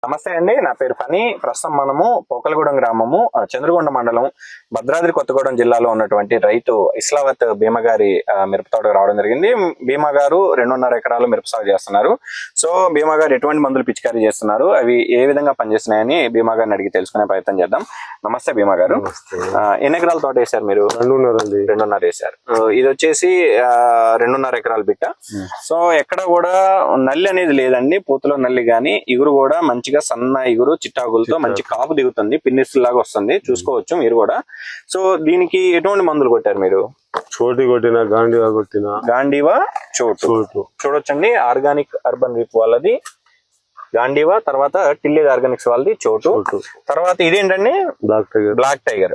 నమస్తే అండి, నా పేరు ఫణి. ప్రస్తుతం మనము పోకలగూడెం గ్రామము, చంద్రగొండ మండలం, భద్రాద్రి కొత్తగూడెం జిల్లాలో ఉన్నటువంటి రైతు ఇస్లావత్ భీమా గారి మిరప తోటకు రావడం జరిగింది. భీమా గారు 2.5 ఎకరాలు మిరప సాగు చేస్తున్నారు. సో భీమా గారు ఎటువంటి మందులు పిచికారీ చేస్తున్నారు, అవి ఏ విధంగా పనిచేస్తున్నాయని భీమా గారిని అడిగి తెలుసుకునే ప్రయత్నం చేద్దాం. నమస్తే భీమా గారు. ఎన్ని ఎకరాల తోట వేశారు మీరు? 2.5 వేశారు. ఇది వచ్చేసి 2.5 ఎకరాల బిట్ట. సో ఎక్కడ కూడా నల్లి అనేది లేదండి, పూతలో నల్లి గాని, ఇగురు కూడా మంచిగా సన్న ఇగురు చిట్టాకులతో మంచి కాపు దిగుతుంది, పిన్నిస్ లాగా వస్తుంది, చూసుకోవచ్చు మీరు కూడా. సో దీనికి ఎటువంటి మందులు కొట్టారు మీరు? చోటి కొట్టిన, గాంధీవా కొట్టిన. గాంధీవా చోటు చూడొచ్చండి, ఆర్గానిక్ అర్బన్ రీప్ వాళ్ళది గాంధీవా, తర్వాత టిల్లేజ్ ఆర్గానిక్స్ వాళ్ళది చోటు, తర్వాత ఇదేంటండి బ్లాక్ టైగర్.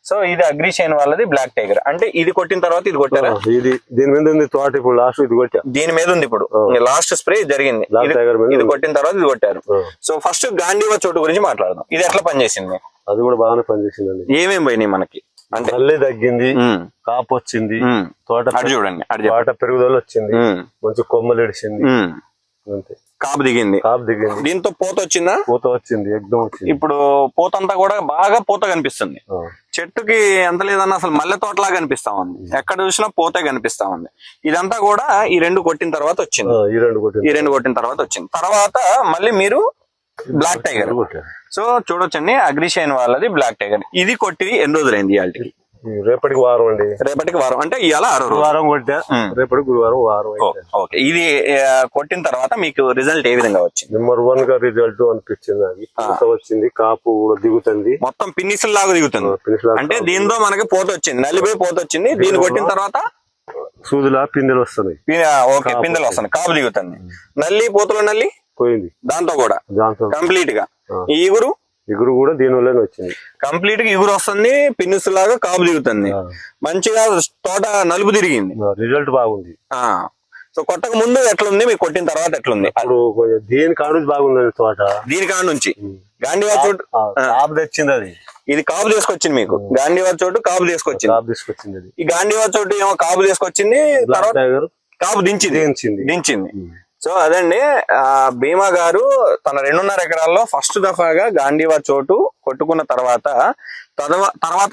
సో ఇది అగ్రిషైన్ వాళ్ళది బ్లాక్ టైగర్. అంటే ఇది కొట్టిన తర్వాత ఇది కొట్టారా? ఇది దీని మీద ఉంది తోట, ఇప్పుడు లాస్ట్ ఇది కొట్టా, దీని మీద ఉంది ఇప్పుడు లాస్ట్ స్ప్రే జరిగింది, ఇది కొట్టిన తర్వాత ఇది కొట్టారు. సో ఫస్ట్ గాంధీవా చోటు గురించి మాట్లాడదాం. ఇది ఎట్లా పనిచేసింది? అది కూడా బాగానే పనిచేసిందండి. ఏమేమి పోయినాయి మనకి అంటే? నల్లి తగ్గింది, కాపు వచ్చింది, తోట చూడండి, తోట పెరుగుదల వచ్చింది, మంచి కొమ్మలు ఇడిచింది, అంతే. కాపు దిగింది. దీంతో పూత వచ్చిందా? పూత వచ్చింది, ఎగ్దం వచ్చింది. ఇప్పుడు పూత అంతా కూడా బాగా పూత కనిపిస్తుంది. చెట్టుకి ఎంత లేదన్నా అసలు మల్లె తోటలా కనిపిస్తా ఉంది, ఎక్కడ చూసినా పూతే కనిపిస్తా ఉంది. ఇదంతా కూడా ఈ రెండు కొట్టిన తర్వాత వచ్చింది. ఈ రెండు కొట్టిన తర్వాత వచ్చింది. తర్వాత మళ్ళీ మీరు బ్లాక్ టైగర్. సో చూడొచ్చండి, అగ్రిషైన్ వాళ్ళది బ్లాక్ టైగర్. ఇది కొట్టి ఎన్ని రోజులైంది? ఇవాళకి రేపటికి వారం అండి. రేపటికి వారం అంటే ఇవాళ 6 వారం కొట్టా, రేపటికి గురువారం వారం. ఓకే, ఇది కొట్టిన తర్వాత మీకు రిజల్ట్ ఏ విధంగా వచ్చింది? నెంబర్ 1 గా రిజల్ట్ అనిపించింది. అది పూత వచ్చింది, కాపు దిగుతుంది, మొత్తం పిన్నిసుల లాగా దిగుతుంది. అంటే దీంతో మనకి పోత వచ్చింది, నల్లిపోయి పోత వచ్చింది. దీన్ని కొట్టిన తర్వాత సూదులా పిందెలు వస్తున్నాయి. ఓకే, పిందెలు వస్తున్నాయి, కాపు దిగుతుంది. నల్లి పోతలో నల్లి పోయింది, దాంతో కూడా కంప్లీట్ గా. ఈ ఇగురు కూడా దీనివల్లనే వచ్చింది, కంప్లీట్ గా ఇగురు వస్తుంది, పిన్నుసు లాగా కాపు దిగుతుంది, మంచిగా తోట నలుపు తిరిగింది, రిజల్ట్ బాగుంది. సో కొట్టక ముందు ఎట్లుంది, మీకు కొట్టిన తర్వాత ఎట్లుంది? దీని కాడ నుంచి బాగుంది తోట. దీని కాడ నుంచి గాంధీవా చోటు కాపు తెచ్చింది, అది ఇది కాపు తీసుకొచ్చింది మీకు. గాంధీవా చోటు కాపు తీసుకొచ్చింది. ఈ గాంధీవా చోటు ఏమో కాపు తీసుకొచ్చింది, తర్వాత కాపు దించింది. సో అదండి, భీమా గారు తన 2.5 ఎకరాల్లో ఫస్ట్ దఫాగా గాంధీవా చోటు కొట్టుకున్న తర్వాత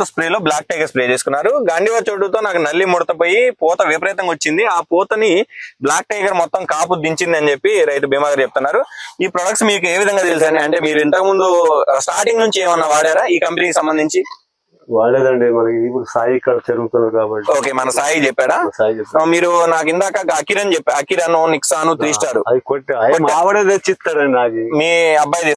స్ప్రేలో బ్లాక్ టైగర్ స్ప్రే చేసుకున్నారు. గాంధీవా చోటుతో నాకు నల్లి ముడతపోయి పూత విపరీతంగా వచ్చింది. ఆ పూతని బ్లాక్ టైగర్ మొత్తం కాపు దించింది అని చెప్పి రైతు భీమా గారు చెప్తున్నారు. ఈ ప్రొడక్ట్స్ మీకు ఏ విధంగా తెలుసా? అంటే మీరు ఇంతకు ముందు స్టార్టింగ్ నుంచి ఏమన్నా వాడారా ఈ కంపెనీకి సంబంధించి? వాడేదండి, మనకి ఇప్పుడు సాయి ఇక్కడ జరుగుతున్నారు కాబట్టి. ఓకే, మన సాయి చెప్పాడా? మీరు నాకు ఇందాక అకిరన్ చెప్పా, అకిరన్, నిక్సాను, 3 స్టార్ అది కొట్టి ఆవిడే తెచ్చిస్తాడండి. నాకు మీ అబ్బాయి